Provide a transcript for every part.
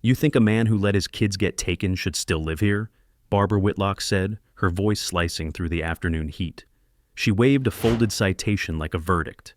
You think a man who let his kids get taken should still live here? Barbara Whitlock said, her voice slicing through the afternoon heat. She waved a folded citation like a verdict.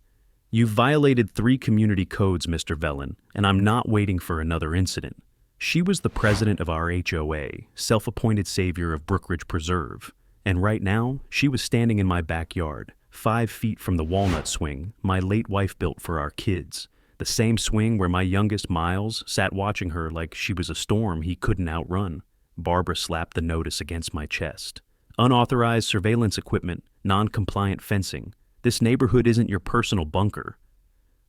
You've violated 3 community codes, Mr. Vellon, and I'm not waiting for another incident. She was the president of our HOA, self-appointed savior of Brookridge Preserve, and right now, she was standing in my backyard, 5 feet from the walnut swing my late wife built for our kids, the same swing where my youngest, Miles, sat watching her like she was a storm he couldn't outrun. Barbara slapped the notice against my chest. Unauthorized surveillance equipment, non-compliant fencing. This neighborhood isn't your personal bunker.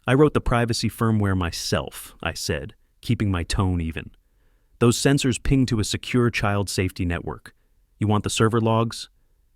I wrote the privacy firmware myself, I said, keeping my tone even. Those sensors ping to a secure child safety network. You want the server logs?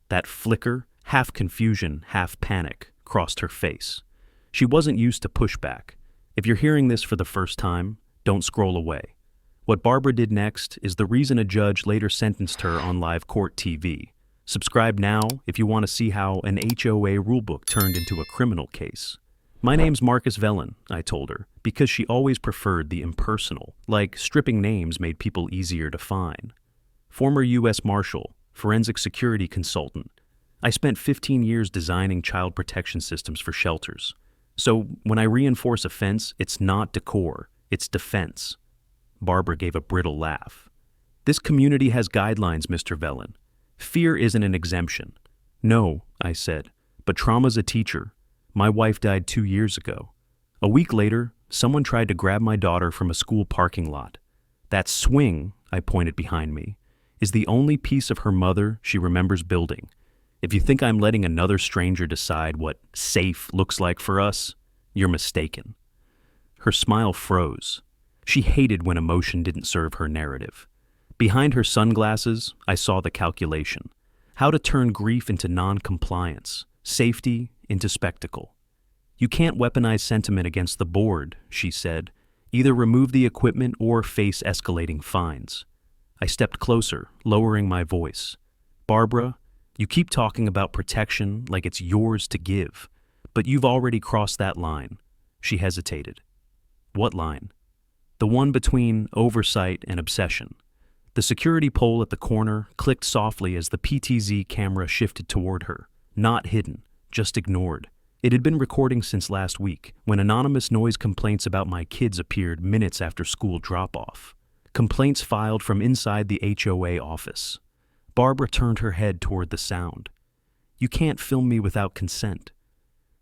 That flicker, half confusion, half panic, crossed her face. She wasn't used to pushback. If you're hearing this for the first time, don't scroll away. What Barbara did next is the reason a judge later sentenced her on live court TV. Subscribe now if you want to see how an HOA rulebook turned into a criminal case. My name's Marcus Vellon, I told her, because she always preferred the impersonal, like stripping names made people easier to find. Former U.S. Marshal, forensic security consultant. I spent 15 years designing child protection systems for shelters. So when I reinforce a fence, it's not decor, it's defense. Barbara gave a brittle laugh. This community has guidelines, Mr. Vellon. Fear isn't an exemption. No, I said, but trauma's a teacher. My wife died 2 years ago. A week later, someone tried to grab my daughter from a school parking lot. That swing, I pointed behind me, is the only piece of her mother she remembers building. If you think I'm letting another stranger decide what safe looks like for us, you're mistaken. Her smile froze. She hated when emotion didn't serve her narrative. Behind her sunglasses, I saw the calculation. How to turn grief into non-compliance, safety into spectacle. You can't weaponize sentiment against the board, she said. Either remove the equipment or face escalating fines. I stepped closer, lowering my voice. Barbara, you keep talking about protection like it's yours to give, but you've already crossed that line. She hesitated. What line? The one between oversight and obsession. The security pole at the corner clicked softly as the PTZ camera shifted toward her. Not hidden, just ignored. It had been recording since last week, when anonymous noise complaints about my kids appeared minutes after school drop-off. Complaints filed from inside the HOA office. Barbara turned her head toward the sound. You can't film me without consent.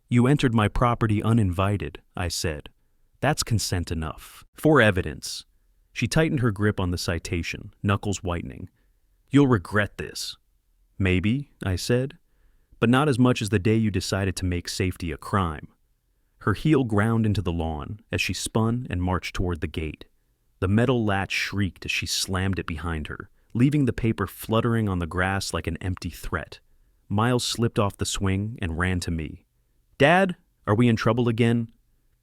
You entered my property uninvited, I said. That's consent enough. For evidence. She tightened her grip on the citation, knuckles whitening. You'll regret this. Maybe, I said, but not as much as the day you decided to make safety a crime. Her heel ground into the lawn as she spun and marched toward the gate. The metal latch shrieked as she slammed it behind her, leaving the paper fluttering on the grass like an empty threat. Miles slipped off the swing and ran to me. Dad, are we in trouble again?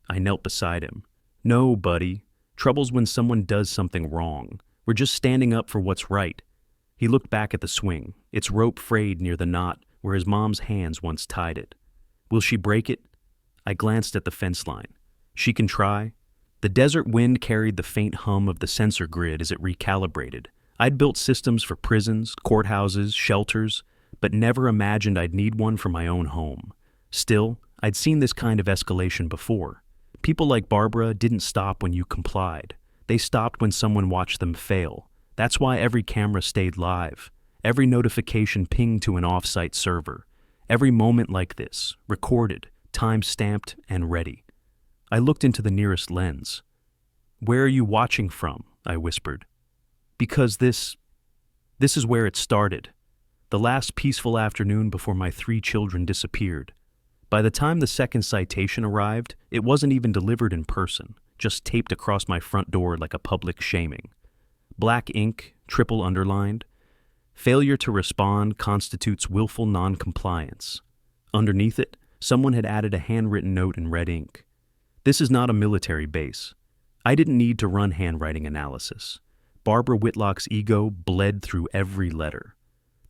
I knelt beside him. No, buddy. Trouble's when someone does something wrong. We're just standing up for what's right. He looked back at the swing, its rope frayed near the knot where his mom's hands once tied it. Will she break it? I glanced at the fence line. She can try. The desert wind carried the faint hum of the sensor grid as it recalibrated. I'd built systems for prisons, courthouses, shelters, but never imagined I'd need one for my own home. Still, I'd seen this kind of escalation before. People like Barbara didn't stop when you complied. They stopped when someone watched them fail. That's why every camera stayed live. Every notification pinged to an off-site server. Every moment like this, recorded, time-stamped, and ready. I looked into the nearest lens. Where are you watching from? I whispered. Because this is where it started. The last peaceful afternoon before my 3 children disappeared. By the time the second citation arrived, it wasn't even delivered in person, just taped across my front door like a public shaming. Black ink, triple underlined. Failure to respond constitutes willful non-compliance. Underneath it, someone had added a handwritten note in red ink. This is not a military base. I didn't need to run handwriting analysis. Barbara Whitlock's ego bled through every letter.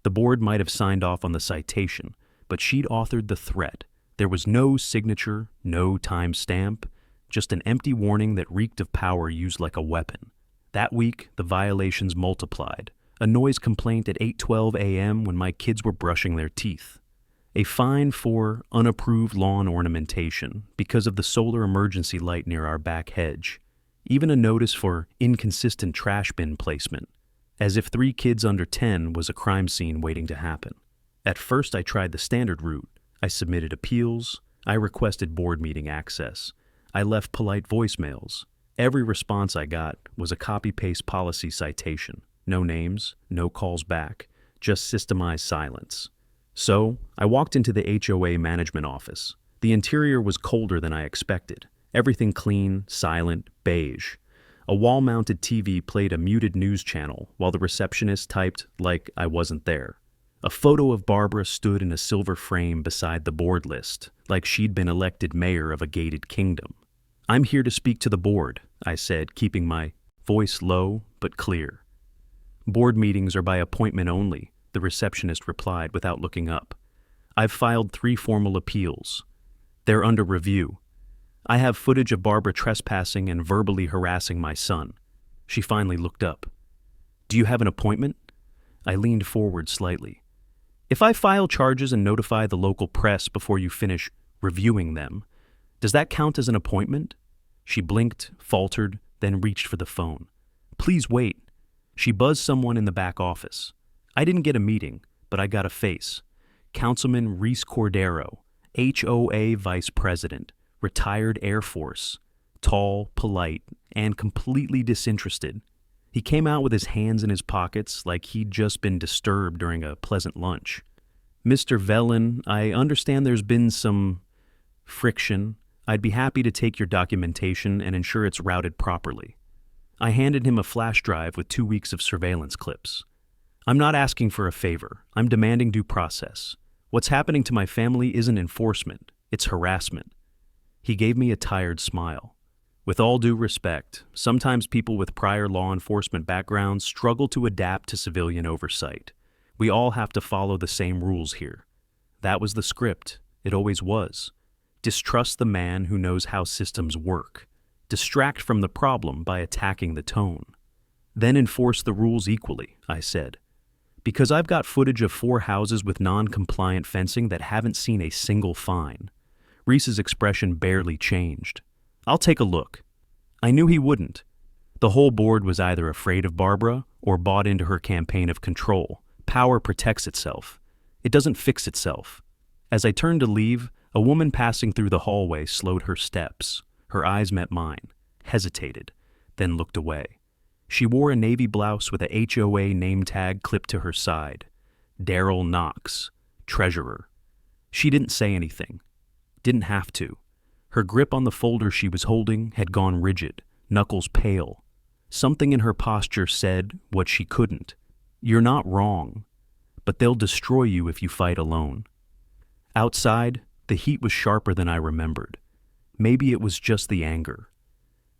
The board might have signed off on the citation, but she'd authored the threat. There was no signature, no time stamp, just an empty warning that reeked of power used like a weapon. That week, the violations multiplied. A noise complaint at 8:12 a.m. when my kids were brushing their teeth. A fine for unapproved lawn ornamentation because of the solar emergency light near our back hedge. Even a notice for inconsistent trash bin placement, as if 3 kids under 10 was a crime scene waiting to happen. At first, I tried the standard route. I submitted appeals. I requested board meeting access. I left polite voicemails. Every response I got was a copy-paste policy citation. No names, no calls back, just systemized silence. So, I walked into the HOA management office. The interior was colder than I expected. Everything clean, silent, beige. A wall-mounted TV played a muted news channel while the receptionist typed like I wasn't there. A photo of Barbara stood in a silver frame beside the board list, like she'd been elected mayor of a gated kingdom. "I'm here to speak to the board," I said, keeping my voice low but clear. "Board meetings are by appointment only," the receptionist replied without looking up. "I've filed 3 formal appeals. They're under review. I have footage of Barbara trespassing and verbally harassing my son." She finally looked up. "Do you have an appointment?" I leaned forward slightly. "If I file charges and notify the local press before you finish reviewing them, does that count as an appointment?" She blinked, faltered, then reached for the phone. "Please wait." She buzzed someone in the back office. I didn't get a meeting, but I got a face. Councilman Reese Cordero, HOA Vice President, retired Air Force, tall, polite, and completely disinterested. He came out with his hands in his pockets like he'd just been disturbed during a pleasant lunch. "Mr. Vellon, I understand there's been some friction. I'd be happy to take your documentation and ensure it's routed properly." I handed him a flash drive with 2 weeks of surveillance clips. "I'm not asking for a favor. I'm demanding due process. What's happening to my family isn't enforcement. It's harassment." He gave me a tired smile. "With all due respect, sometimes people with prior law enforcement backgrounds struggle to adapt to civilian oversight. We all have to follow the same rules here." That was the script. It always was. Distrust the man who knows how systems work. Distract from the problem by attacking the tone. Then enforce the rules equally, I said. Because I've got footage of 4 houses with non-compliant fencing that haven't seen a single fine. Reese's expression barely changed. "I'll take a look." I knew he wouldn't. The whole board was either afraid of Barbara or bought into her campaign of control. Power protects itself. It doesn't fix itself. As I turned to leave, a woman passing through the hallway slowed her steps. Her eyes met mine, hesitated, then looked away. She wore a navy blouse with a HOA name tag clipped to her side. Daryl Knox, treasurer. She didn't say anything. Didn't have to. Her grip on the folder she was holding had gone rigid, knuckles pale. Something in her posture said what she couldn't. "You're not wrong, but they'll destroy you if you fight alone." Outside, the heat was sharper than I remembered. Maybe it was just the anger.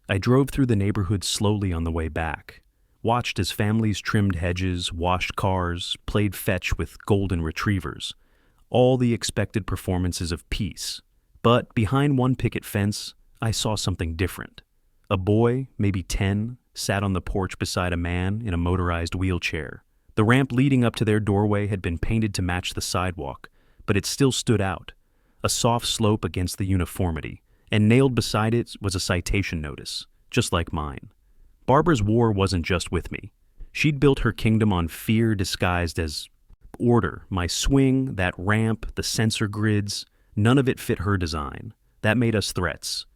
I drove through the neighborhood slowly on the way back, watched as families trimmed hedges, washed cars, played fetch with golden retrievers, all the expected performances of peace. But behind one picket fence, I saw something different. A boy, maybe 10, sat on the porch beside a man in a motorized wheelchair. The ramp leading up to their doorway had been painted to match the sidewalk, but it still stood out, a soft slope against the uniformity, and nailed beside it was a citation notice, just like mine. Barbara's war wasn't just with me. She'd built her kingdom on fear disguised as order. My swing, that ramp, the sensor grids, none of it fit her design. That made us threats,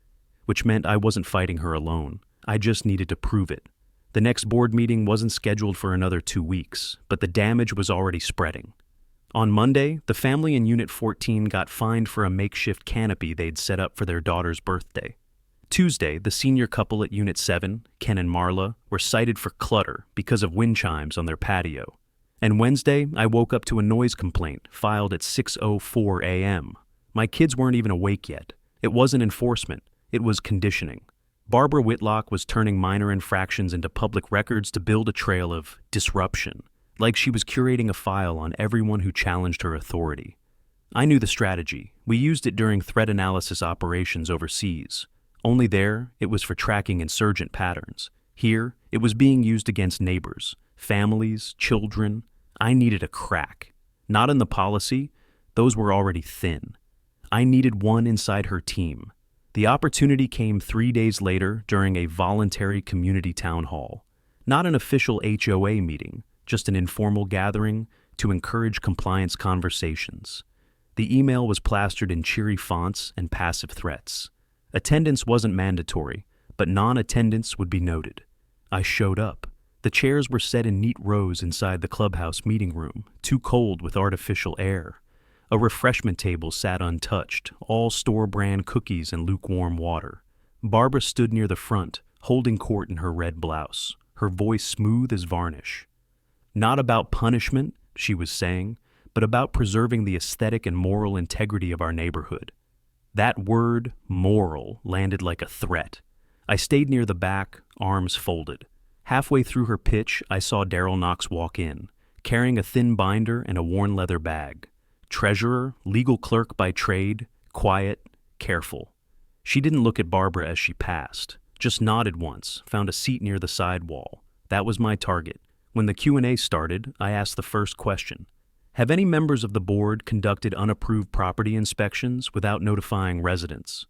which meant I wasn't fighting her alone. I just needed to prove it. The next board meeting wasn't scheduled for another 2 weeks, but the damage was already spreading. On Monday, the family in Unit 14 got fined for a makeshift canopy they'd set up for their daughter's birthday. Tuesday, the senior couple at Unit 7, Ken and Marla, were cited for clutter because of wind chimes on their patio. And Wednesday, I woke up to a noise complaint filed at 6:04 a.m. My kids weren't even awake yet. It wasn't enforcement. It was conditioning. Barbara Whitlock was turning minor infractions into public records to build a trail of disruption, like she was curating a file on everyone who challenged her authority. I knew the strategy. We used it during threat analysis operations overseas. Only there, it was for tracking insurgent patterns. Here, it was being used against neighbors, families, children. I needed a crack. Not in the policy, those were already thin. I needed one inside her team. The opportunity came 3 days later during a voluntary community town hall. Not an official HOA meeting, just an informal gathering to encourage compliance conversations. The email was plastered in cheery fonts and passive threats. Attendance wasn't mandatory, but non-attendance would be noted. I showed up. The chairs were set in neat rows inside the clubhouse meeting room, too cold with artificial air. A refreshment table sat untouched, all store-brand cookies and lukewarm water. Barbara stood near the front, holding court in her red blouse, her voice smooth as varnish. Not about punishment, she was saying, but about preserving the aesthetic and moral integrity of our neighborhood. That word, moral, landed like a threat. I stayed near the back, arms folded. Halfway through her pitch, I saw Daryl Knox walk in, carrying a thin binder and a worn leather bag. Treasurer, legal clerk by trade, quiet, careful. She didn't look at Barbara as she passed, just nodded once, found a seat near the side wall. That was my target. When the Q&A started, I asked the first question. Have any members of the board conducted unapproved property inspections without notifying residents?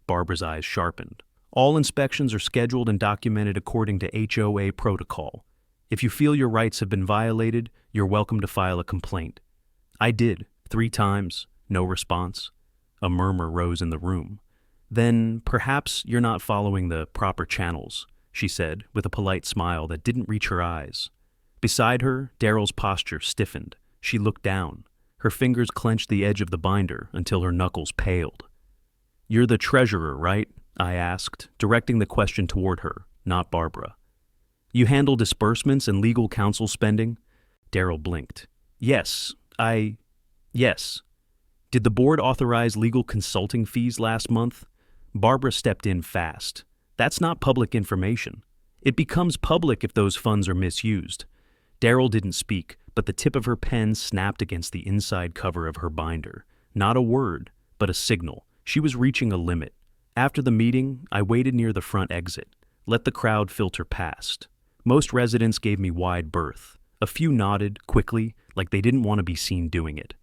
Barbara's eyes sharpened. All inspections are scheduled and documented according to HOA protocol. If you feel your rights have been violated, you're welcome to file a complaint. I did, 3 times, no response. A murmur rose in the room. Then, perhaps you're not following the proper channels, she said, with a polite smile that didn't reach her eyes. Beside her, Daryl's posture stiffened. She looked down. Her fingers clenched the edge of the binder until her knuckles paled. You're the treasurer, right? I asked, directing the question toward her, not Barbara. You handle disbursements and legal counsel spending? Daryl blinked. Yes. Did the board authorize legal consulting fees last month? Barbara stepped in fast. That's not public information. It becomes public if those funds are misused. Daryl didn't speak, but the tip of her pen snapped against the inside cover of her binder. Not a word, but a signal. She was reaching a limit. After the meeting, I waited near the front exit, let the crowd filter past. Most residents gave me wide berth. A few nodded, quickly, like they didn't want to be seen doing it.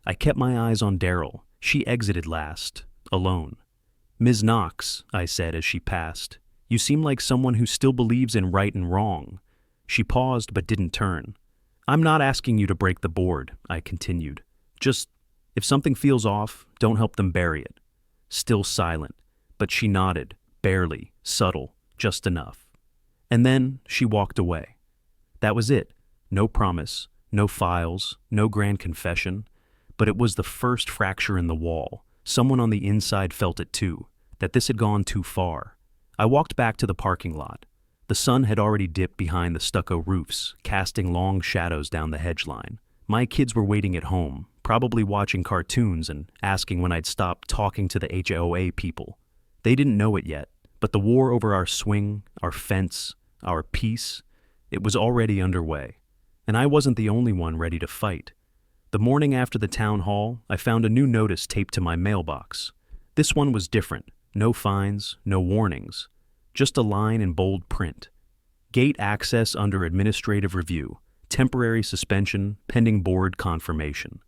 I kept my eyes on Daryl. She exited last, alone. Ms. Knox, I said as she passed, you seem like someone who still believes in right and wrong. She paused but didn't turn. I'm not asking you to break the board, I continued. Just, if something feels off, don't help them bury it. Still silent, but she nodded, barely, subtle, just enough. And then she walked away. That was it. No promise, no files, no grand confession. But it was the first fracture in the wall. Someone on the inside felt it too, that this had gone too far. I walked back to the parking lot. The sun had already dipped behind the stucco roofs, casting long shadows down the hedge line. My kids were waiting at home, probably watching cartoons and asking when I'd stop talking to the HOA people. They didn't know it yet, but the war over our swing, our fence, our peace, it was already underway. And I wasn't the only one ready to fight. The morning after the town hall, I found a new notice taped to my mailbox. This one was different. No fines, no warnings. Just a line in bold print. Gate access under administrative review. Temporary suspension, pending board confirmation.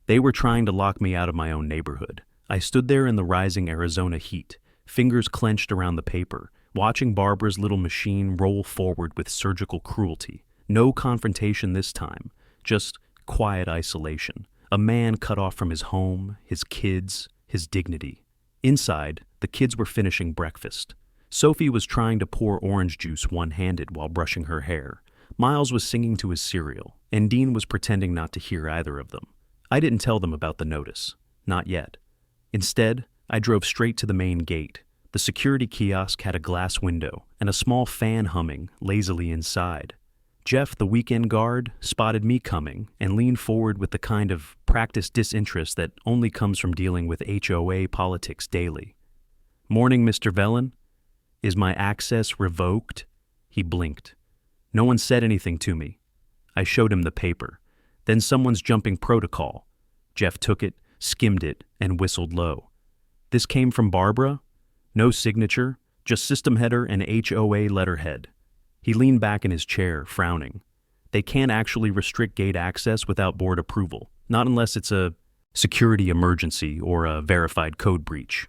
They were trying to lock me out of my own neighborhood. I stood there in the rising Arizona heat, fingers clenched around the paper, watching Barbara's little machine roll forward with surgical cruelty. No confrontation this time, just quiet isolation. A man cut off from his home, his kids, his dignity. Inside, the kids were finishing breakfast. Sophie was trying to pour orange juice one-handed while brushing her hair. Miles was singing to his cereal, and Dean was pretending not to hear either of them. I didn't tell them about the notice. Not yet. Instead, I drove straight to the main gate. The security kiosk had a glass window and a small fan humming lazily inside. Jeff, the weekend guard, spotted me coming and leaned forward with the kind of practiced disinterest that only comes from dealing with HOA politics daily. Morning, Mr. Vellon. Is my access revoked? He blinked. No one said anything to me. I showed him the paper. Then someone's jumping protocol. Jeff took it, skimmed it, and whistled low. This came from Barbara? No signature, just system header and HOA letterhead. He leaned back in his chair, frowning. They can't actually restrict gate access without board approval, not unless it's a security emergency or a verified code breach.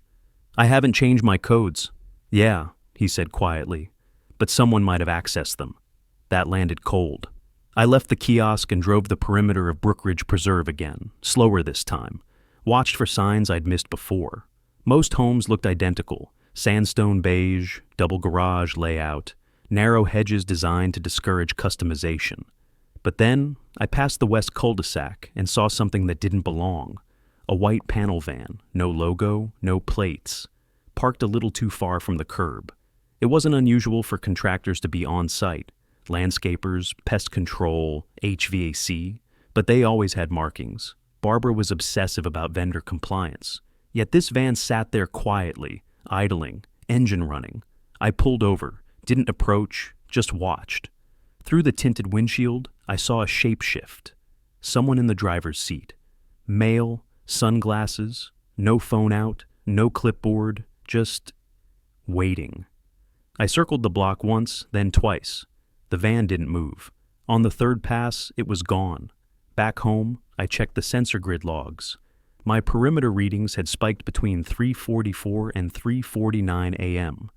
I haven't changed my codes. Yeah, he said quietly, but someone might have accessed them. That landed cold. I left the kiosk and drove the perimeter of Brookridge Preserve again, slower this time. Watched for signs I'd missed before. Most homes looked identical, sandstone beige, double garage layout, narrow hedges designed to discourage customization. But then, I passed the west cul-de-sac and saw something that didn't belong. A white panel van, no logo, no plates, parked a little too far from the curb. It wasn't unusual for contractors to be on site, landscapers, pest control, HVAC, but they always had markings. Barbara was obsessive about vendor compliance. Yet this van sat there quietly, idling, engine running. I pulled over, didn't approach, just watched. Through the tinted windshield, I saw a shape shift. Someone in the driver's seat. Male, sunglasses, no phone out, no clipboard, just waiting. I circled the block once, then twice. The van didn't move. On the third pass, it was gone. Back home, I checked the sensor grid logs. My perimeter readings had spiked between 3:44 and 3:49 a.m.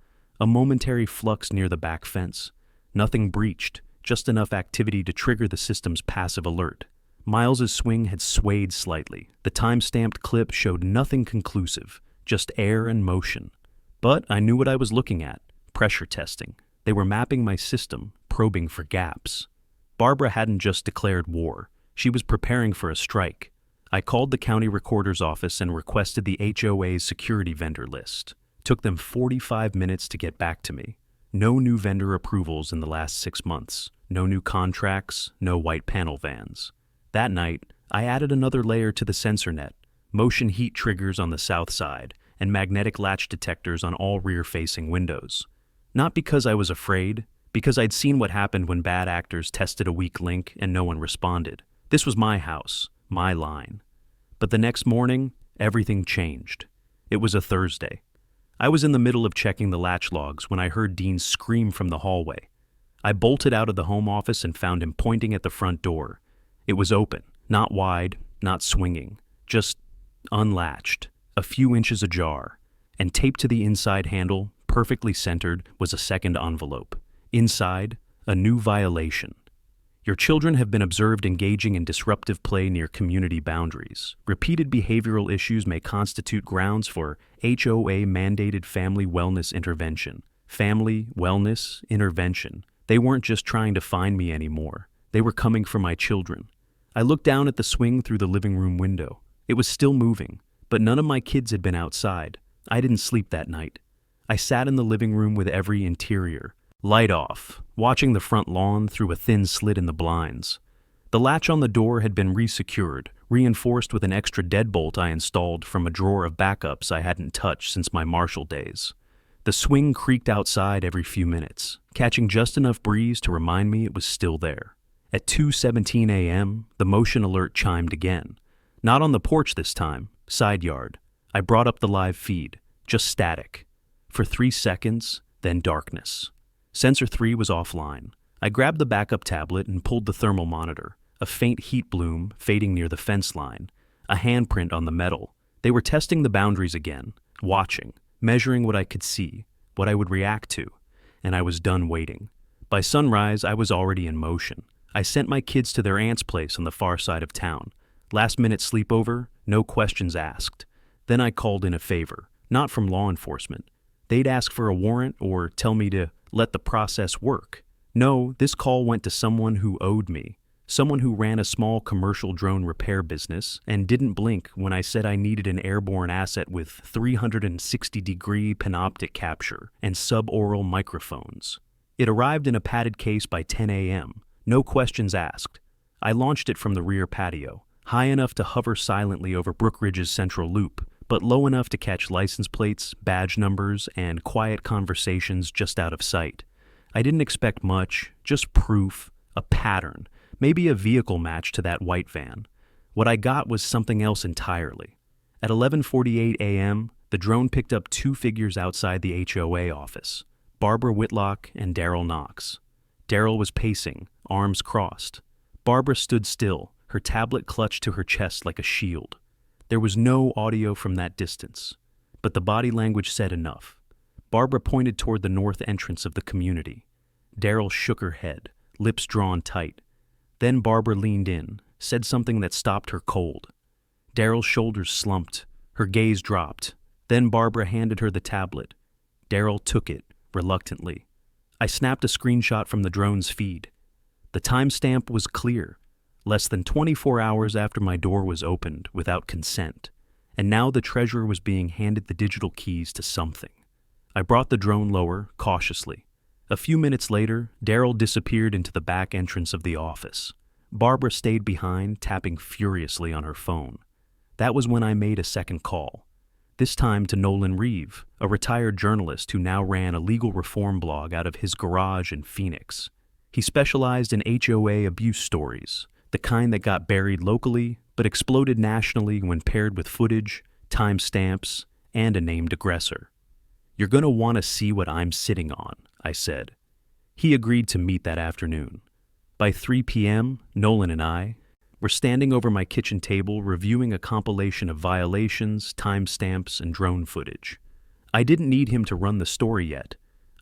A momentary flux near the back fence. Nothing breached, just enough activity to trigger the system's passive alert. Miles's swing had swayed slightly. The time-stamped clip showed nothing conclusive, just air and motion. But I knew what I was looking at. Pressure testing. They were mapping my system, probing for gaps. Barbara hadn't just declared war. She was preparing for a strike. I called the county recorder's office and requested the HOA's security vendor list. Took them 45 minutes to get back to me. No new vendor approvals in the last 6 months. No new contracts, no white panel vans. That night, I added another layer to the sensor net. Motion heat triggers on the south side and magnetic latch detectors on all rear-facing windows. Not because I was afraid, because I'd seen what happened when bad actors tested a weak link and no one responded. This was my house, my line. But the next morning, everything changed. It was a Thursday. I was in the middle of checking the latch logs when I heard Dean scream from the hallway. I bolted out of the home office and found him pointing at the front door. It was open, not wide, not swinging, just unlatched, a few inches ajar, and taped to the inside handle, perfectly centered, was a second envelope. Inside, a new violation. Your children have been observed engaging in disruptive play near community boundaries. Repeated behavioral issues may constitute grounds for HOA-mandated family wellness intervention. Family wellness intervention. They weren't just trying to find me anymore. They were coming for my children. I looked down at the swing through the living room window. It was still moving, but none of my kids had been outside. I didn't sleep that night. I sat in the living room with every interior, light off, watching the front lawn through a thin slit in the blinds. The latch on the door had been resecured, reinforced with an extra deadbolt I installed from a drawer of backups I hadn't touched since my Marshall days. The swing creaked outside every few minutes, catching just enough breeze to remind me it was still there. At 2:17 a.m., the motion alert chimed again. Not on the porch this time, side yard. I brought up the live feed, just static. For 3 seconds, then darkness. Sensor 3 was offline. I grabbed the backup tablet and pulled the thermal monitor, a faint heat bloom fading near the fence line, a handprint on the metal. They were testing the boundaries again, watching, measuring what I could see, what I would react to, and I was done waiting. By sunrise, I was already in motion. I sent my kids to their aunt's place on the far side of town. Last-minute sleepover, no questions asked. Then I called in a favor, not from law enforcement. They'd ask for a warrant or tell me to let the process work. No, this call went to someone who owed me, someone who ran a small commercial drone repair business and didn't blink when I said I needed an airborne asset with 360-degree panoptic capture and suboral microphones. It arrived in a padded case by 10 a.m., no questions asked. I launched it from the rear patio, high enough to hover silently over Brookridge's central loop, but low enough to catch license plates, badge numbers, and quiet conversations just out of sight. I didn't expect much, just proof, a pattern, maybe a vehicle match to that white van. What I got was something else entirely. At 11:48 a.m., the drone picked up 2 figures outside the HOA office, Barbara Whitlock and Daryl Knox. Daryl was pacing, arms crossed. Barbara stood still, her tablet clutched to her chest like a shield. There was no audio from that distance, but the body language said enough. Barbara pointed toward the north entrance of the community. Daryl shook her head, lips drawn tight. Then Barbara leaned in, said something that stopped her cold. Daryl's shoulders slumped, her gaze dropped. Then Barbara handed her the tablet. Daryl took it, reluctantly. I snapped a screenshot from the drone's feed. The timestamp was clear, less than 24 hours after my door was opened without consent, and now the treasurer was being handed the digital keys to something. I brought the drone lower, cautiously. A few minutes later, Daryl disappeared into the back entrance of the office. Barbara stayed behind, tapping furiously on her phone. That was when I made a second call, this time to Nolan Reeve, a retired journalist who now ran a legal reform blog out of his garage in Phoenix. He specialized in HOA abuse stories, the kind that got buried locally but exploded nationally when paired with footage, timestamps, and a named aggressor. "You're going to want to see what I'm sitting on," I said. He agreed to meet that afternoon. By 3 p.m., Nolan and I were standing over my kitchen table reviewing a compilation of violations, timestamps, and drone footage. I didn't need him to run the story yet.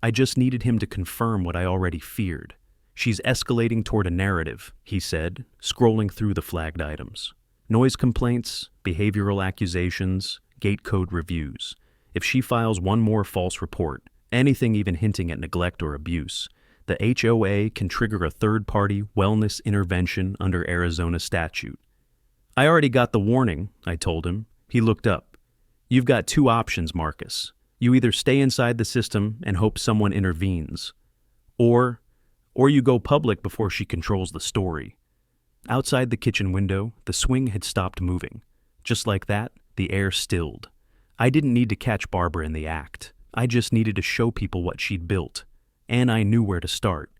I just needed him to confirm what I already feared. "She's escalating toward a narrative," he said, scrolling through the flagged items. "Noise complaints, behavioral accusations, gate code reviews. If she files one more false report, anything even hinting at neglect or abuse, the HOA can trigger a third-party wellness intervention under Arizona statute." "I already got the warning," I told him. He looked up. "You've got two options, Marcus. You either stay inside the system and hope someone intervenes, or you go public before she controls the story." Outside the kitchen window, the swing had stopped moving. Just like that, the air stilled. I didn't need to catch Barbara in the act. I just needed to show people what she'd built. And I knew where to start.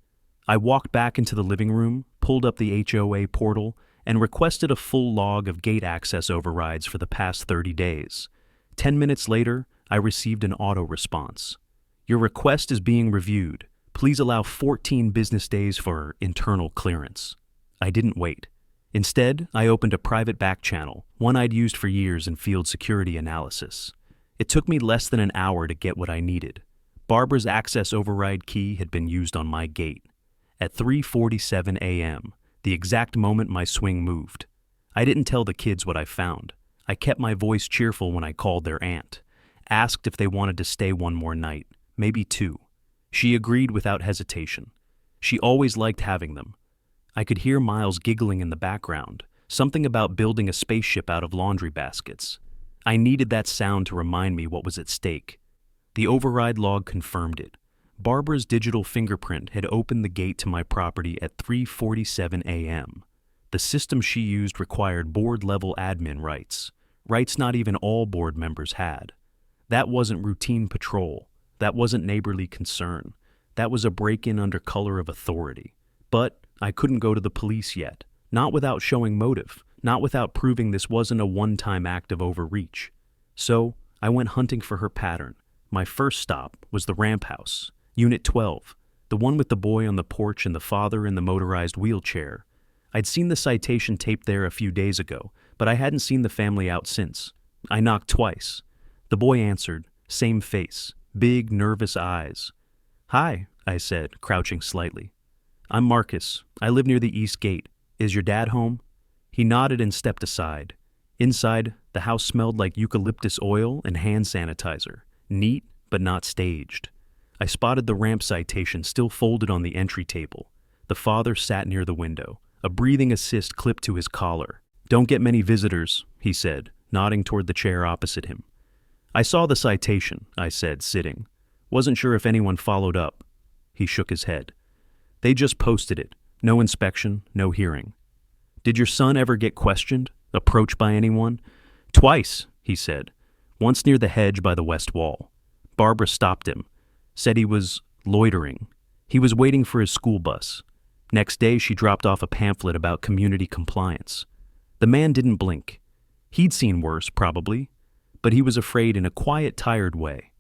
I walked back into the living room, pulled up the HOA portal, and requested a full log of gate access overrides for the past 30 days. 10 minutes later, I received an auto response. "Your request is being reviewed. Please allow 14 business days for internal clearance." I didn't wait. Instead, I opened a private back channel, one I'd used for years in field security analysis. It took me less than an hour to get what I needed. Barbara's access override key had been used on my gate. At 3:47 a.m., the exact moment my swing moved. I didn't tell the kids what I found. I kept my voice cheerful when I called their aunt, asked if they wanted to stay one more night, maybe two. She agreed without hesitation. She always liked having them. I could hear Miles giggling in the background, something about building a spaceship out of laundry baskets. I needed that sound to remind me what was at stake. The override log confirmed it. Barbara's digital fingerprint had opened the gate to my property at 3:47 a.m. The system she used required board-level admin rights not even all board members had. That wasn't routine patrol. That wasn't neighborly concern. That was a break-in under color of authority. But I couldn't go to the police yet, not without showing motive, not without proving this wasn't a one-time act of overreach. So I went hunting for her pattern. My first stop was the ramp house, Unit 12, the one with the boy on the porch and the father in the motorized wheelchair. I'd seen the citation tape there a few days ago, but I hadn't seen the family out since. I knocked twice. The boy answered, same face, big, nervous eyes. "Hi," I said, crouching slightly. "I'm Marcus. I live near the east gate. Is your dad home?" He nodded and stepped aside. Inside, the house smelled like eucalyptus oil and hand sanitizer, neat but not staged. I spotted the ramp citation still folded on the entry table. The father sat near the window, a breathing assist clipped to his collar. "Don't get many visitors," he said, nodding toward the chair opposite him. "I saw the citation," I said, sitting. "Wasn't sure if anyone followed up." He shook his head. "They just posted it. No inspection, no hearing." "Did your son ever get questioned? Approached by anyone?" "Twice," he said. "Once near the hedge by the west wall. Barbara stopped him. Said he was loitering. He was waiting for his school bus. Next day, she dropped off a pamphlet about community compliance. The man didn't blink. He'd seen worse, probably, but he was afraid in a quiet, tired way.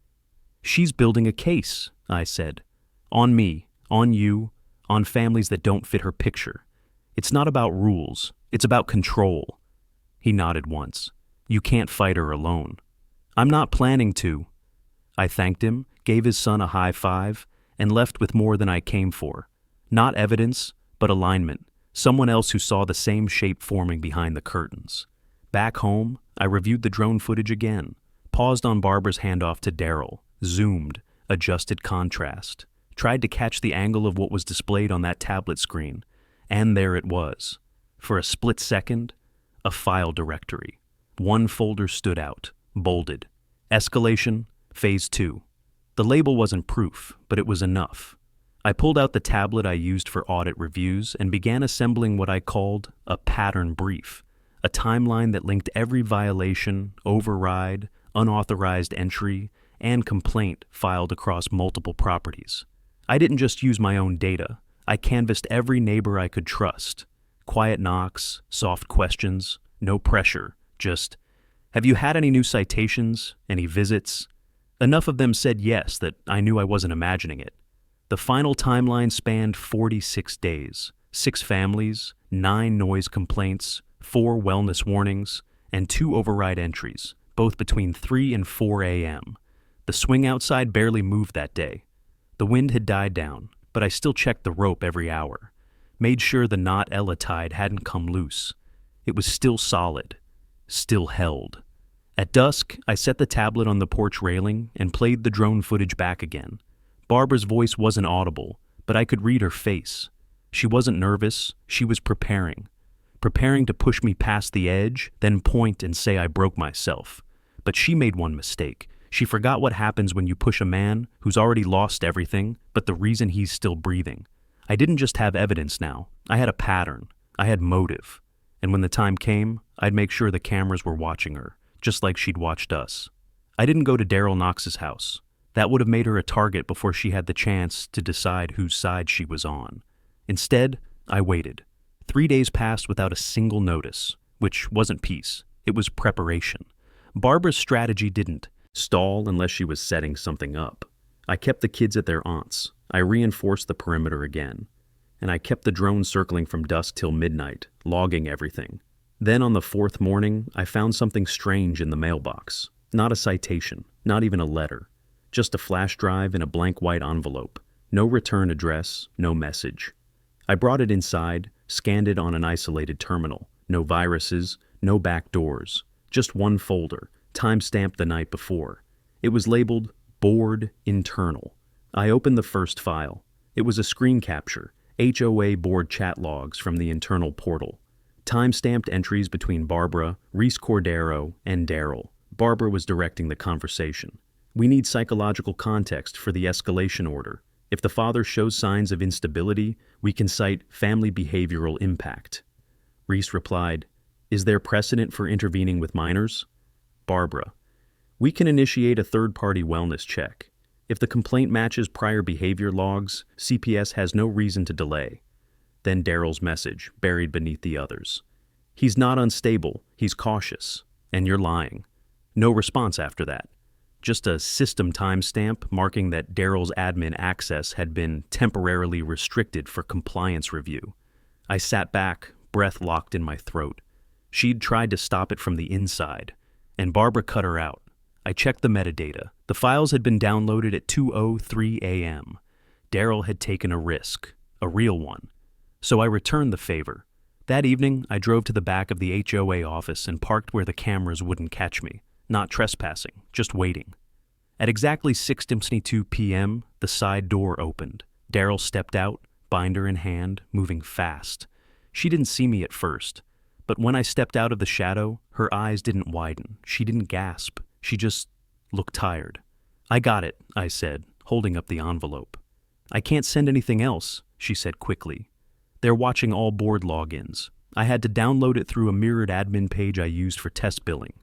"She's building a case," I said. "On me, on you, on families that don't fit her picture. It's not about rules, it's about control. He nodded once. You can't fight her alone. I'm not planning to. I thanked him, gave his son a high five, and left with more than I came for. Not evidence, but alignment. Someone else who saw the same shape forming behind the curtains. Back home, I reviewed the drone footage again, paused on Barbara's handoff to Daryl, zoomed, adjusted contrast, tried to catch the angle of what was displayed on that tablet screen, and there it was. For a split second, a file directory. One folder stood out, bolded. Escalation, Phase 2. The label wasn't proof, but it was enough. I pulled out the tablet I used for audit reviews and began assembling what I called a pattern brief, a timeline that linked every violation, override, unauthorized entry, and complaint filed across multiple properties. I didn't just use my own data. I canvassed every neighbor I could trust. Quiet knocks, soft questions, no pressure, just, have you had any new citations, any visits? Enough of them said yes that I knew I wasn't imagining it. The final timeline spanned 46 days, 6 families, 9 noise complaints, 4 wellness warnings, and 2 override entries, both between 3 and 4 a.m. The swing outside barely moved that day. The wind had died down, but I still checked the rope every hour, made sure the knot Ella tied hadn't come loose. It was still solid, still held. At dusk, I set the tablet on the porch railing and played the drone footage back again. Barbara's voice wasn't audible, but I could read her face. She wasn't nervous, she was preparing to push me past the edge, then point and say I broke myself. But she made one mistake. She forgot what happens when you push a man who's already lost everything, but the reason he's still breathing. I didn't just have evidence now. I had a pattern. I had motive. And when the time came, I'd make sure the cameras were watching her, just like she'd watched us. I didn't go to Daryl Knox's house. That would have made her a target before she had the chance to decide whose side she was on. Instead, I waited. 3 days passed without a single notice, which wasn't peace. It was preparation. Barbara's strategy didn't stall unless she was setting something up. I kept the kids at their aunt's. I reinforced the perimeter again. And I kept the drone circling from dusk till midnight, logging everything. Then on the 4th morning, I found something strange in the mailbox. Not a citation, not even a letter. Just a flash drive in a blank white envelope. No return address, no message. I brought it inside, scanned it on an isolated terminal. No viruses, no back doors. Just one folder, time-stamped the night before. It was labeled Board Internal. I opened the first file. It was a screen capture, HOA board chat logs from the internal portal. Time-stamped entries between Barbara, Reese Cordero, and Daryl. Barbara was directing the conversation. We need psychological context for the escalation order. If the father shows signs of instability, we can cite family behavioral impact. Reese replied, Is there precedent for intervening with minors? Barbara, we can initiate a third-party wellness check. If the complaint matches prior behavior logs, CPS has no reason to delay. Then Daryl's message, buried beneath the others. He's not unstable, he's cautious, and you're lying. No response after that. Just a system timestamp marking that Daryl's admin access had been temporarily restricted for compliance review. I sat back, breath locked in my throat. She'd tried to stop it from the inside, and Barbara cut her out. I checked the metadata. The files had been downloaded at 2:03 a.m. Daryl had taken a risk, a real one. So I returned the favor. That evening, I drove to the back of the HOA office and parked where the cameras wouldn't catch me. Not trespassing, just waiting. At exactly 6:22 p.m., the side door opened. Daryl stepped out, binder in hand, moving fast. She didn't see me at first, but when I stepped out of the shadow, her eyes didn't widen. She didn't gasp. She just looked tired. I got it, I said, holding up the envelope. I can't send anything else, she said quickly. They're watching all board logins. I had to download it through a mirrored admin page I used for test billing.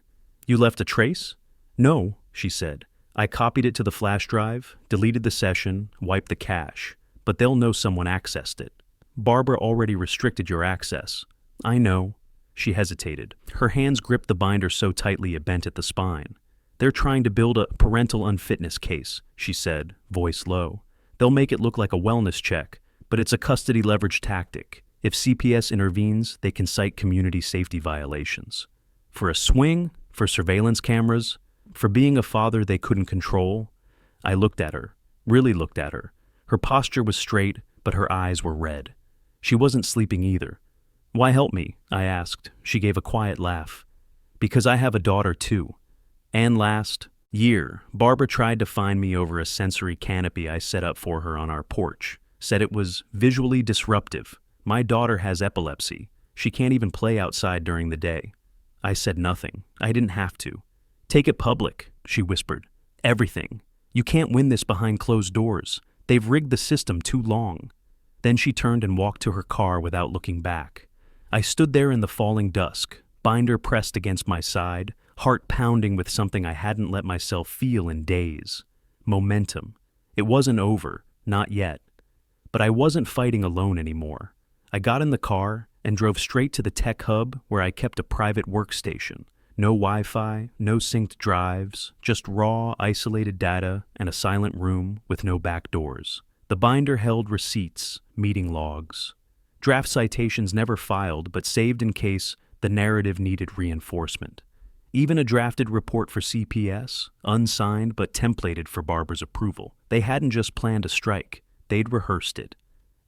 You left a trace? No, she said. I copied it to the flash drive, deleted the session, wiped the cache, but they'll know someone accessed it. Barbara already restricted your access. I know. She hesitated. Her hands gripped the binder so tightly it bent at the spine. They're trying to build a parental unfitness case, she said, voice low. They'll make it look like a wellness check, but it's a custody leverage tactic. If CPS intervenes, they can cite community safety violations. For a swing, for surveillance cameras, for being a father they couldn't control. I looked at her, really looked at her. Her posture was straight, but her eyes were red. She wasn't sleeping either. "Why help me?" I asked. She gave a quiet laugh. "Because I have a daughter too. And last year, Barbara tried to find me over a sensory canopy I set up for her on our porch. Said it was visually disruptive. My daughter has epilepsy. She can't even play outside during the day." I said nothing. I didn't have to. "Take it public," she whispered. "Everything. You can't win this behind closed doors. They've rigged the system too long." Then she turned and walked to her car without looking back. I stood there in the falling dusk, binder pressed against my side, heart pounding with something I hadn't let myself feel in days. Momentum. It wasn't over, not yet. But I wasn't fighting alone anymore. I got in the car and drove straight to the tech hub where I kept a private workstation. No Wi-Fi, no synced drives, just raw, isolated data and a silent room with no back doors. The binder held receipts, meeting logs. Draft citations never filed but saved in case the narrative needed reinforcement. Even a drafted report for CPS, unsigned but templated for Barbara's approval. They hadn't just planned a strike, they'd rehearsed it.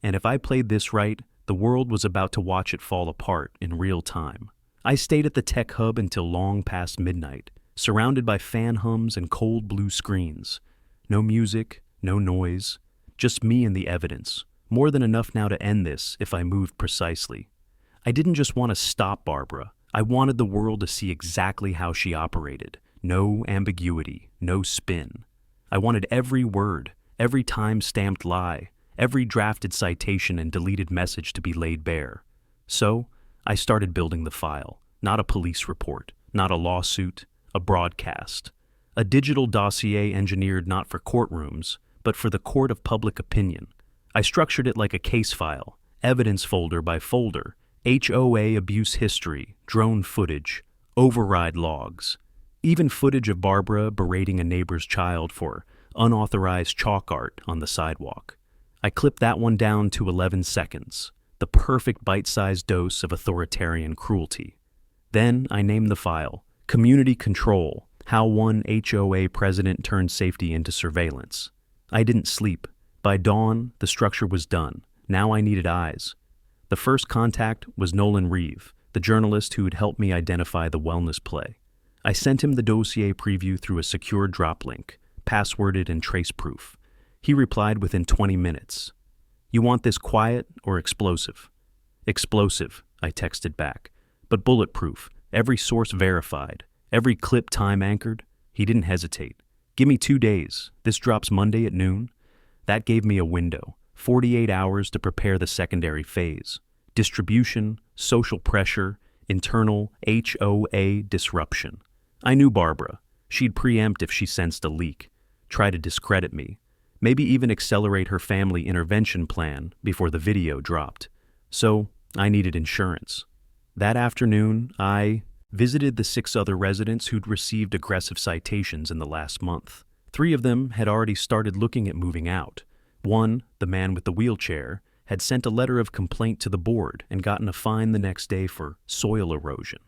And if I played this right, the world was about to watch it fall apart in real time. I stayed at the tech hub until long past midnight, surrounded by fan hums and cold blue screens. No music, no noise, just me and the evidence. More than enough now to end this if I moved precisely. I didn't just want to stop Barbara. I wanted the world to see exactly how she operated. No ambiguity, no spin. I wanted every word, every time-stamped lie, every drafted citation and deleted message to be laid bare. So, I started building the file. Not a police report, not a lawsuit, a broadcast. A digital dossier engineered not for courtrooms, but for the court of public opinion. I structured it like a case file, evidence folder by folder, HOA abuse history, drone footage, override logs, even footage of Barbara berating a neighbor's child for unauthorized chalk art on the sidewalk. I clipped that one down to 11 seconds, the perfect bite-sized dose of authoritarian cruelty. Then I named the file, Community Control, How One HOA President Turned Safety into Surveillance. I didn't sleep. By dawn, the structure was done. Now I needed eyes. The first contact was Nolan Reeve, the journalist who'd helped me identify the wellness play. I sent him the dossier preview through a secure drop link, passworded and trace-proof. He replied within 20 minutes. "You want this quiet or explosive?" "Explosive," I texted back, "but bulletproof, every source verified, every clip time-anchored." He didn't hesitate. "Give me 2 days. This drops Monday at noon." That gave me a window, 48 hours to prepare the secondary phase. Distribution, social pressure, internal HOA disruption. I knew Barbara. She'd preempt if she sensed a leak, try to discredit me, maybe even accelerate her family intervention plan before the video dropped. So I needed insurance. That afternoon, I visited the 6 other residents who'd received aggressive citations in the last month. 3 of them had already started looking at moving out. One, the man with the wheelchair, had sent a letter of complaint to the board and gotten a fine the next day for soil erosion.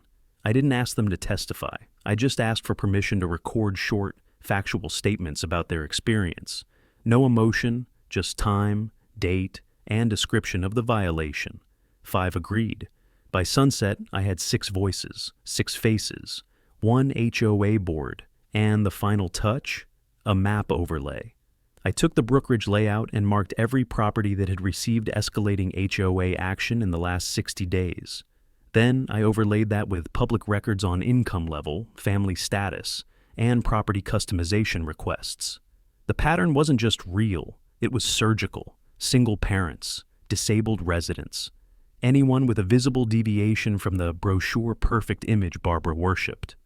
I didn't ask them to testify. I just asked for permission to record short, factual statements about their experience. No emotion, just time, date, and description of the violation. 5 agreed. By sunset, I had 6 voices, 6 faces, 1 HOA board, and the final touch, a map overlay. I took the Brookridge layout and marked every property that had received escalating HOA action in the last 60 days. Then I overlaid that with public records on income level, family status, and property customization requests. The pattern wasn't just real, it was surgical. Single parents, disabled residents, anyone with a visible deviation from the brochure-perfect image Barbara worshipped.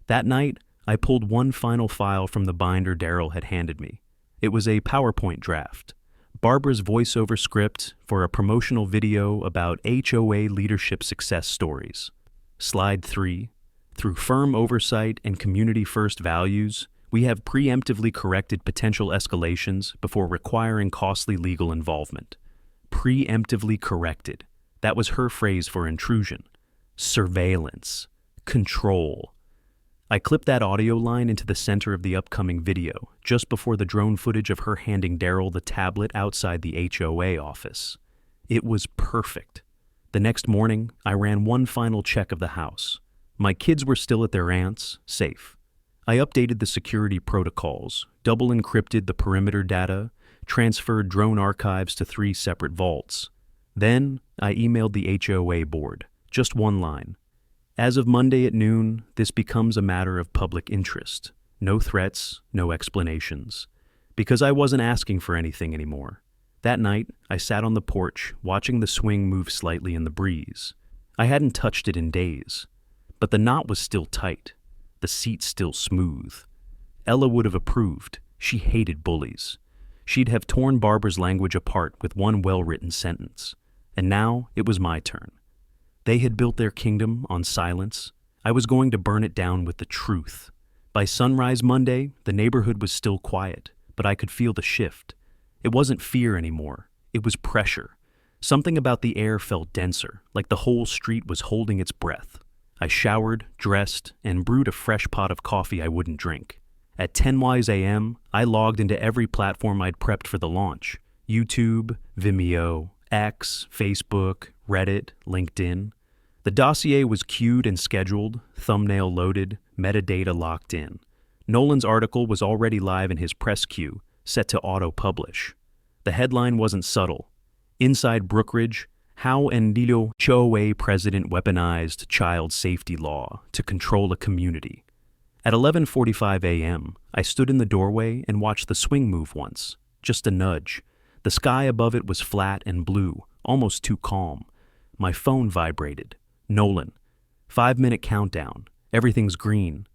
That night, I pulled one final file from the binder Daryl had handed me. It was a PowerPoint draft, Barbara's voiceover script for a promotional video about HOA leadership success stories. Slide 3. Through firm oversight and community-first values, we have preemptively corrected potential escalations before requiring costly legal involvement. Preemptively corrected. That was her phrase for intrusion. Surveillance. Control. I clipped that audio line into the center of the upcoming video, just before the drone footage of her handing Daryl the tablet outside the HOA office. It was perfect. The next morning, I ran one final check of the house. My kids were still at their aunt's, safe. I updated the security protocols, double encrypted the perimeter data, transferred drone archives to 3 separate vaults. Then, I emailed the HOA board, just one line. As of Monday at noon, this becomes a matter of public interest. No threats, no explanations. Because I wasn't asking for anything anymore. That night, I sat on the porch, watching the swing move slightly in the breeze. I hadn't touched it in days. But the knot was still tight. The seat still smooth. Ella would have approved. She hated bullies. She'd have torn Barbara's language apart with one well-written sentence. And now it was my turn. They had built their kingdom on silence. I was going to burn it down with the truth. By sunrise Monday, the neighborhood was still quiet, but I could feel the shift. It wasn't fear anymore. It was pressure. Something about the air felt denser, like the whole street was holding its breath. I showered, dressed, and brewed a fresh pot of coffee I wouldn't drink. At 10 a.m., I logged into every platform I'd prepped for the launch. YouTube, Vimeo, X, Facebook, Reddit, LinkedIn. The dossier was queued and scheduled, thumbnail loaded, metadata locked in. Nolan's article was already live in his press queue, set to auto-publish. The headline wasn't subtle. Inside Brookridge, how Ndilo HOA president weaponized child safety law to control a community. At 11:45 a.m., I stood in the doorway and watched the swing move once, just a nudge. The sky above it was flat and blue, almost too calm. My phone vibrated. Nolan. 5-minute countdown. Everything's green.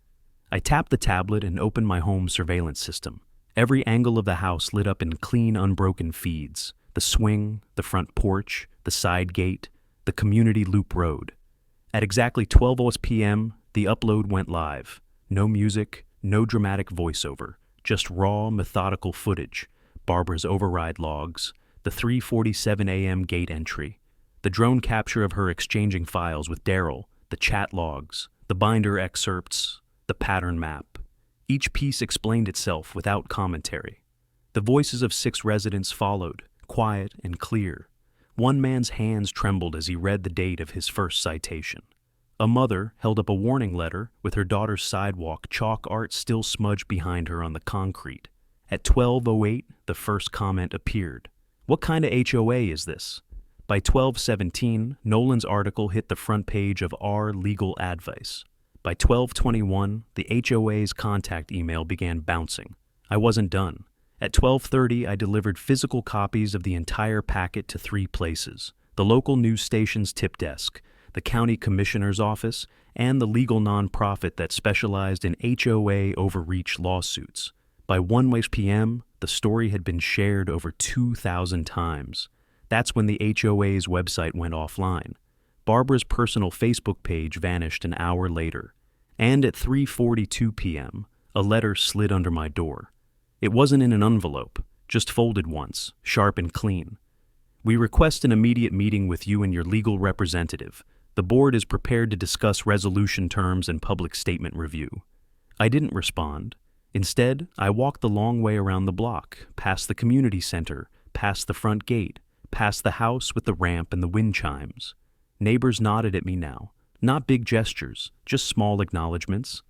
I tapped the tablet and opened my home surveillance system. Every angle of the house lit up in clean, unbroken feeds. The swing, the front porch, the side gate, the community loop road. At exactly 12 p.m., the upload went live. No music, no dramatic voiceover, just raw, methodical footage. Barbara's override logs, the 3:47 a.m. gate entry, the drone capture of her exchanging files with Daryl, the chat logs, the binder excerpts, the pattern map. Each piece explained itself without commentary. The voices of 6 residents followed, quiet and clear. One man's hands trembled as he read the date of his first citation. A mother held up a warning letter with her daughter's sidewalk chalk art still smudged behind her on the concrete. At 12:08, the first comment appeared. What kind of HOA is this? By 12:17, Nolan's article hit the front page of Our Legal Advice. By 12:21, the HOA's contact email began bouncing. I wasn't done. At 12:30, I delivered physical copies of the entire packet to 3 places: the local news station's tip desk, the county commissioner's office, and the legal nonprofit that specialized in HOA overreach lawsuits. By 1 p.m., the story had been shared over 2,000 times. That's when the HOA's website went offline. Barbara's personal Facebook page vanished an hour later. And at 3:42 p.m., a letter slid under my door. It wasn't in an envelope, just folded once, sharp and clean. We request an immediate meeting with you and your legal representative. The board is prepared to discuss resolution terms and public statement review. I didn't respond. Instead, I walked the long way around the block, past the community center, past the front gate, past the house with the ramp and the wind chimes. Neighbors nodded at me now. Not big gestures, just small acknowledgments.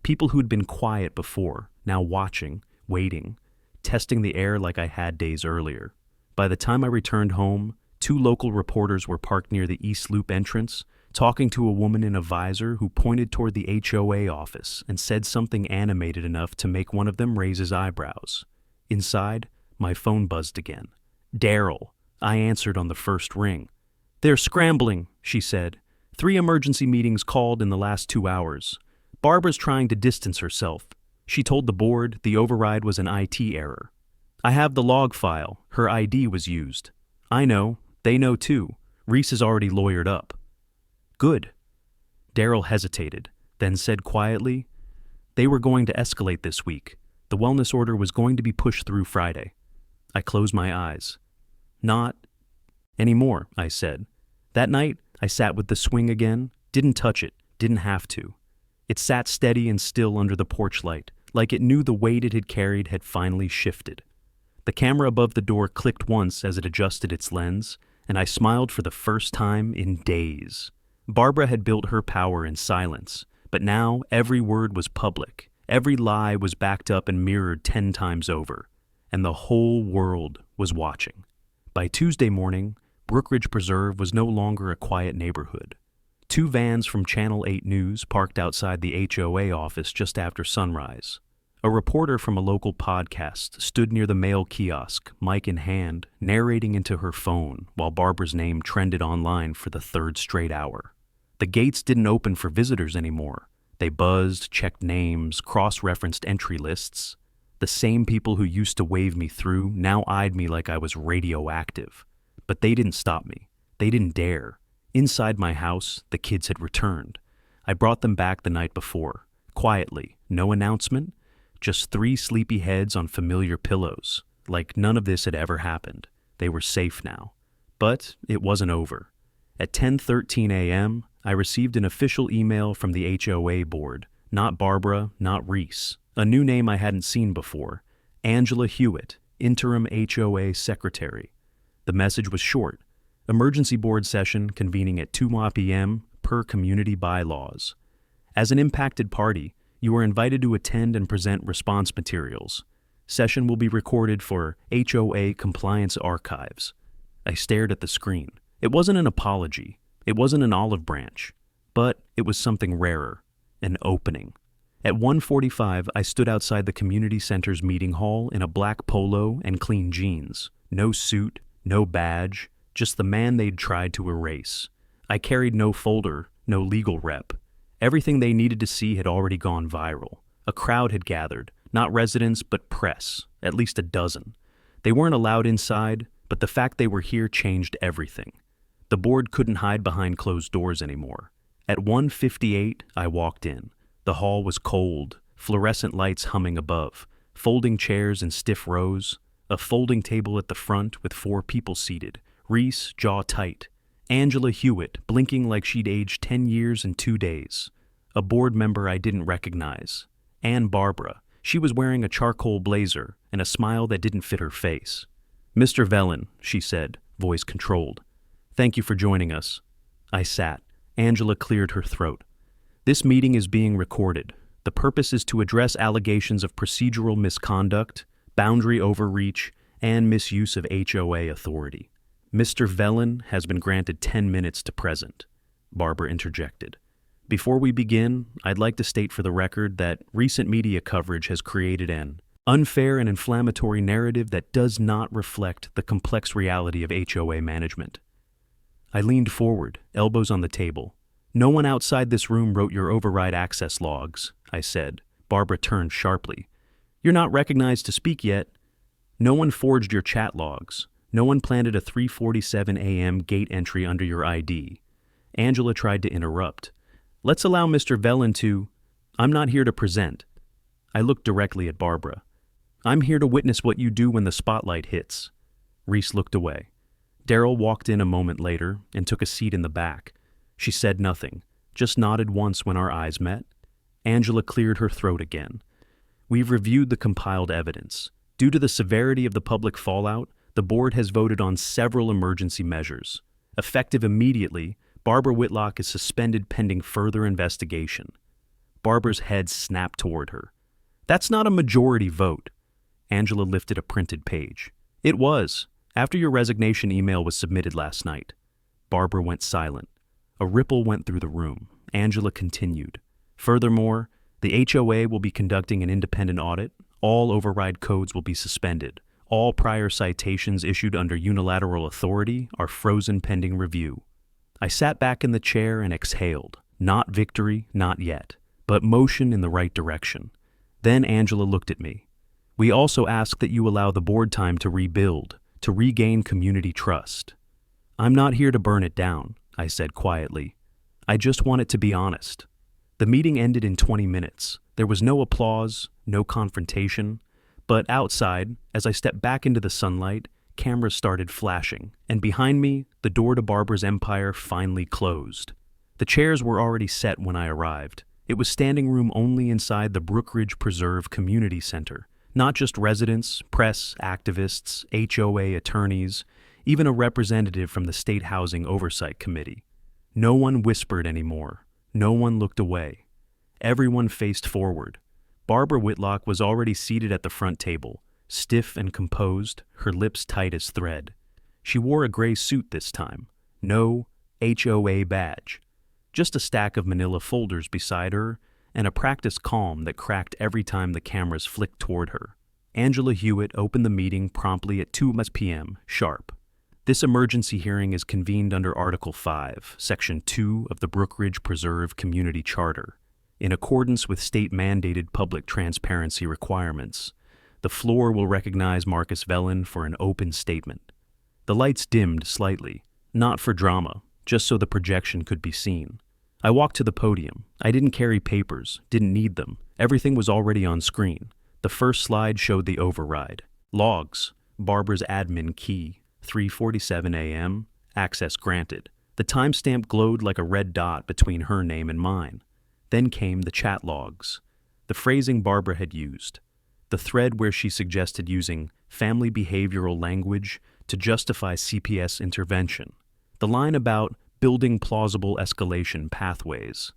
People who'd been quiet before, now watching, waiting, testing the air like I had days earlier. By the time I returned home, 2 local reporters were parked near the East Loop entrance, talking to a woman in a visor who pointed toward the HOA office and said something animated enough to make one of them raise his eyebrows. Inside, my phone buzzed again. Daryl. I answered on the first ring. They're scrambling, she said. 3 emergency meetings called in the last 2 hours. Barbara's trying to distance herself. She told the board the override was an IT error. I have the log file. Her ID was used. I know. They know too. Reese is already lawyered up. Good. Daryl hesitated, then said quietly, they were going to escalate this week. The wellness order was going to be pushed through Friday. I closed my eyes. Not Anymore, I said. That night, I sat with the swing again, didn't touch it, didn't have to. It sat steady and still under the porch light, like it knew the weight it had carried had finally shifted. The camera above the door clicked once as it adjusted its lens, and I smiled for the first time in days. Barbara had built her power in silence, but now every word was public. Every lie was backed up and mirrored 10 times over, and the whole world was watching. By Tuesday morning, Brookridge Preserve was no longer a quiet neighborhood. 2 vans from Channel 8 News parked outside the HOA office just after sunrise. A reporter from a local podcast stood near the mail kiosk, mic in hand, narrating into her phone while Barbara's name trended online for the 3rd straight hour. The gates didn't open for visitors anymore. They buzzed, checked names, cross-referenced entry lists. The same people who used to wave me through now eyed me like I was radioactive. But they didn't stop me. They didn't dare. Inside my house, the kids had returned. I brought them back the night before. Quietly, no announcement, just 3 sleepy heads on familiar pillows. Like none of this had ever happened. They were safe now. But it wasn't over. At 10:13 a.m., I received an official email from the HOA board. Not Barbara, not Reese. A new name I hadn't seen before. Angela Hewitt, interim HOA secretary. The message was short. Emergency board session convening at 2 p.m. per community bylaws. As an impacted party, you are invited to attend and present response materials. Session will be recorded for HOA compliance archives. I stared at the screen. It wasn't an apology. It wasn't an olive branch. But it was something rarer. An opening. At 1:45, I stood outside the community center's meeting hall in a black polo and clean jeans. No suit, no badge, just the man they'd tried to erase. I carried no folder, no legal rep. Everything they needed to see had already gone viral. A crowd had gathered, not residents but press, at least a dozen. They weren't allowed inside, but the fact they were here changed everything. The board couldn't hide behind closed doors anymore. At 1:58, I walked in. The hall was cold, fluorescent lights humming above, folding chairs in stiff rows, a folding table at the front with 4 people seated, Reese jaw tight, Angela Hewitt blinking like she'd aged 10 years in 2 days, a board member I didn't recognize, and Barbara. She was wearing a charcoal blazer and a smile that didn't fit her face. "Mr. Vellon," she said, voice controlled. "Thank you for joining us." I sat. Angela cleared her throat. "This meeting is being recorded. The purpose is to address allegations of procedural misconduct, boundary overreach, and misuse of HOA authority. Mr. Vellon has been granted 10 minutes to present." Barbara interjected. "Before we begin, I'd like to state for the record that recent media coverage has created an unfair and inflammatory narrative that does not reflect the complex reality of HOA management." I leaned forward, elbows on the table. "No one outside this room wrote your override access logs," I said. Barbara turned sharply. "You're not recognized to speak yet. No one forged your chat logs. No one planted a 3:47 a.m. gate entry under your ID." Angela tried to interrupt. "Let's allow Mr. Vellon to—" "I'm not here to present." I looked directly at Barbara. "I'm here to witness what you do when the spotlight hits." Reese looked away. Daryl walked in a moment later and took a seat in the back. She said nothing, just nodded once when our eyes met. Angela cleared her throat again. "We've reviewed the compiled evidence. Due to the severity of the public fallout, the board has voted on several emergency measures. Effective immediately, Barbara Whitlock is suspended pending further investigation." Barbara's head snapped toward her. "That's not a majority vote." Angela lifted a printed page. "It was, after your resignation email was submitted last night." Barbara went silent. A ripple went through the room. Angela continued. "Furthermore, the HOA will be conducting an independent audit. All override codes will be suspended. All prior citations issued under unilateral authority are frozen pending review." I sat back in the chair and exhaled. Not victory, not yet, but motion in the right direction. Then Angela looked at me. "We also ask that you allow the board time to rebuild, to regain community trust." "I'm not here to burn it down," I said quietly. "I just want it to be honest." The meeting ended in 20 minutes. There was no applause, no confrontation. But outside, as I stepped back into the sunlight, cameras started flashing, and behind me, the door to Barbara's empire finally closed. The chairs were already set when I arrived. It was standing room only inside the Brookridge Preserve Community Center. Not just residents, press, activists, HOA attorneys, even a representative from the State Housing Oversight Committee. No one whispered anymore. No one looked away. Everyone faced forward. Barbara Whitlock was already seated at the front table, stiff and composed, her lips tight as thread. She wore a gray suit this time. No HOA badge. Just a stack of manila folders beside her, and a practiced calm that cracked every time the cameras flicked toward her. Angela Hewitt opened the meeting promptly at 2 p.m. sharp. This emergency hearing is convened under Article 5, Section 2 of the Brookridge Preserve Community Charter. In accordance with state-mandated public transparency requirements, the floor will recognize Marcus Vellon for an open statement. The lights dimmed slightly, not for drama, just so the projection could be seen. I walked to the podium. I didn't carry papers, didn't need them. Everything was already on screen. The first slide showed the override. Logs, Barbara's admin key, 3:47 a.m., access granted. The timestamp glowed like a red dot between her name and mine. Then came the chat logs. The phrasing Barbara had used. The thread where she suggested using family behavioral language to justify CPS intervention. The line about building plausible escalation pathways.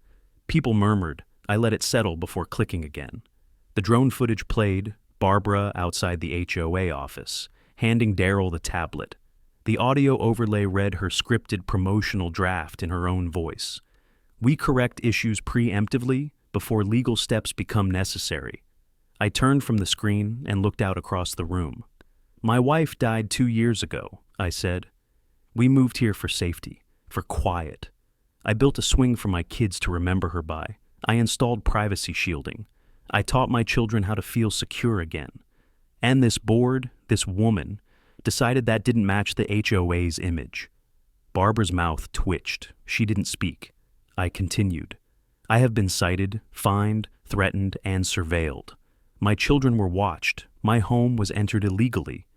People murmured. I let it settle before clicking again. The drone footage played, Barbara outside the HOA office, handing Daryl the tablet. The audio overlay read her scripted promotional draft in her own voice. We correct issues preemptively before legal steps become necessary. I turned from the screen and looked out across the room. My wife died 2 years ago, I said. We moved here for safety. For quiet. I built a swing for my kids to remember her by. I installed privacy shielding. I taught my children how to feel secure again. And this board, this woman, decided that didn't match the HOA's image. Barbara's mouth twitched. She didn't speak. I continued. I have been cited, fined, threatened, and surveilled. My children were watched. My home was entered illegally.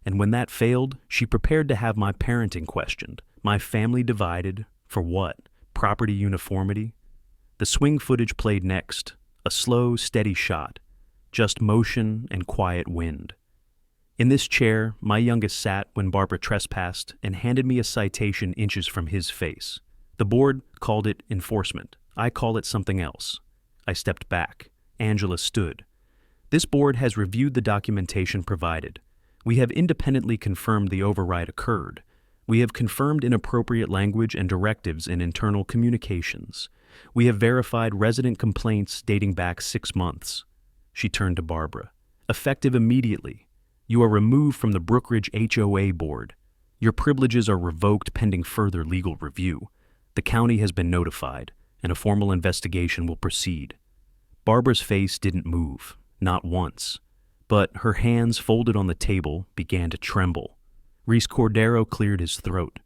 And when that failed, she prepared to have my parenting questioned. My family divided. For what? Property uniformity? The swing footage played next. A slow, steady shot. Just motion and quiet wind. In this chair, my youngest sat when Barbara trespassed and handed me a citation inches from his face. The board called it enforcement. I call it something else. I stepped back. Angela stood. This board has reviewed the documentation provided. We have independently confirmed the override occurred. We have confirmed inappropriate language and directives in internal communications. We have verified resident complaints dating back 6 months. She turned to Barbara. Effective immediately. You are removed from the Brookridge HOA board. Your privileges are revoked pending further legal review. The county has been notified, and a formal investigation will proceed. Barbara's face didn't move, not once, but her hands folded on the table began to tremble. Reese Cordero cleared his throat.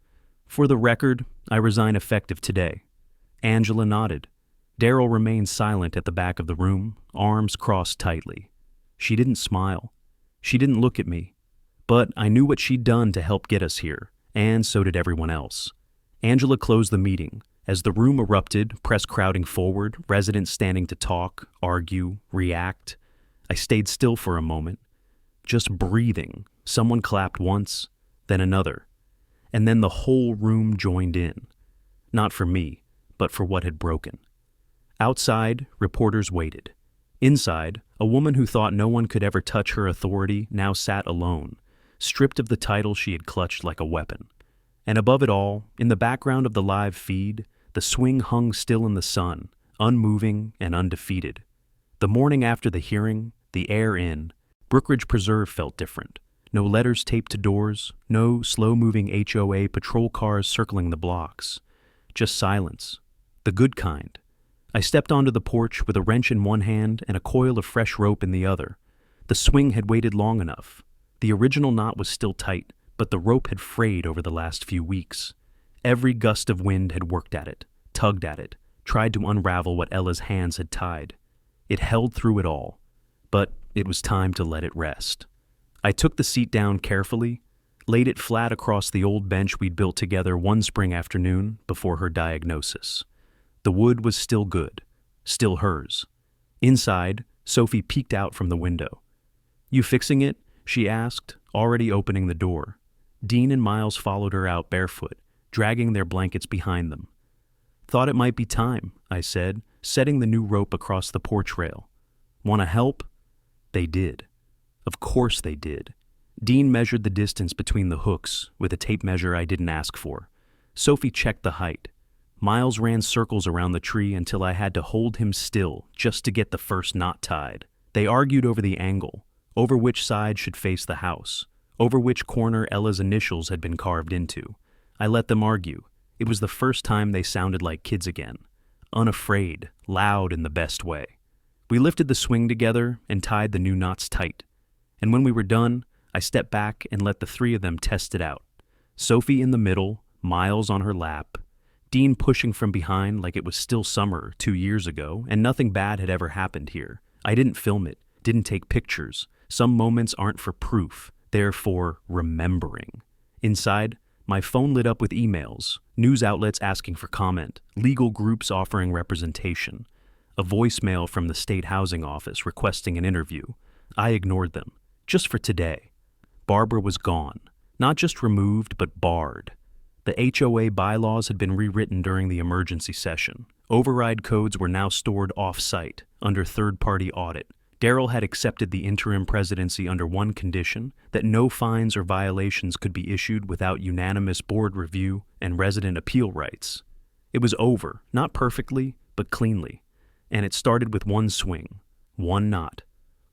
For the record, I resign effective today. Angela nodded. Daryl remained silent at the back of the room, arms crossed tightly. She didn't smile. She didn't look at me. But I knew what she'd done to help get us here, and so did everyone else. Angela closed the meeting. As the room erupted, press crowding forward, residents standing to talk, argue, react, I stayed still for a moment, just breathing. Someone clapped once, then another, and then the whole room joined in. Not for me, but for what had broken. Outside, reporters waited. Inside, a woman who thought no one could ever touch her authority now sat alone, stripped of the title she had clutched like a weapon. And above it all, in the background of the live feed, the swing hung still in the sun, unmoving and undefeated. The morning after the hearing, the air in, Brookridge Preserve felt different. No letters taped to doors, no slow-moving HOA patrol cars circling the blocks. Just silence. The good kind. I stepped onto the porch with a wrench in one hand and a coil of fresh rope in the other. The swing had waited long enough. The original knot was still tight, but the rope had frayed over the last few weeks. Every gust of wind had worked at it, tugged at it, tried to unravel what Ella's hands had tied. It held through it all, but it was time to let it rest. I took the seat down carefully, laid it flat across the old bench we'd built together one spring afternoon before her diagnosis. The wood was still good, still hers. Inside, Sophie peeked out from the window. "You fixing it?" she asked, already opening the door. Dean and Miles followed her out barefoot, dragging their blankets behind them. "Thought it might be time," I said, setting the new rope across the porch rail. "Want to help?" They did. Of course they did. Dean measured the distance between the hooks with a tape measure I didn't ask for. Sophie checked the height. Miles ran circles around the tree until I had to hold him still just to get the first knot tied. They argued over the angle, over which side should face the house, over which corner Ella's initials had been carved into. I let them argue. It was the first time they sounded like kids again. Unafraid, loud in the best way. We lifted the swing together and tied the new knots tight. And when we were done, I stepped back and let the three of them test it out. Sophie in the middle, Miles on her lap, Dean pushing from behind like it was still summer 2 years ago and nothing bad had ever happened here. I didn't film it, didn't take pictures. Some moments aren't for proof, they're for remembering. Inside, my phone lit up with emails, news outlets asking for comment, legal groups offering representation, a voicemail from the state housing office requesting an interview. I ignored them, just for today. Barbara was gone, not just removed, but barred. The HOA bylaws had been rewritten during the emergency session. Override codes were now stored off-site, under third-party audit. Daryl had accepted the interim presidency under one condition, that no fines or violations could be issued without unanimous board review and resident appeal rights. It was over, not perfectly, but cleanly. And it started with one swing, one knot,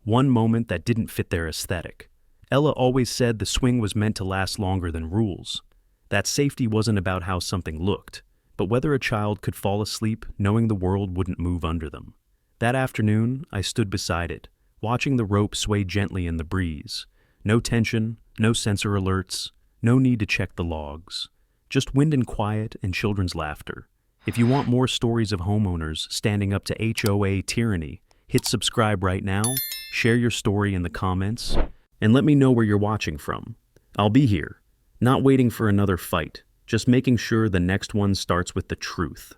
one moment that didn't fit their aesthetic. Ella always said the swing was meant to last longer than rules. That safety wasn't about how something looked, but whether a child could fall asleep knowing the world wouldn't move under them. That afternoon, I stood beside it, watching the rope sway gently in the breeze. No tension, no sensor alerts, no need to check the logs. Just wind and quiet and children's laughter. If you want more stories of homeowners standing up to HOA tyranny, hit subscribe right now, share your story in the comments, and let me know where you're watching from. I'll be here, not waiting for another fight, just making sure the next one starts with the truth.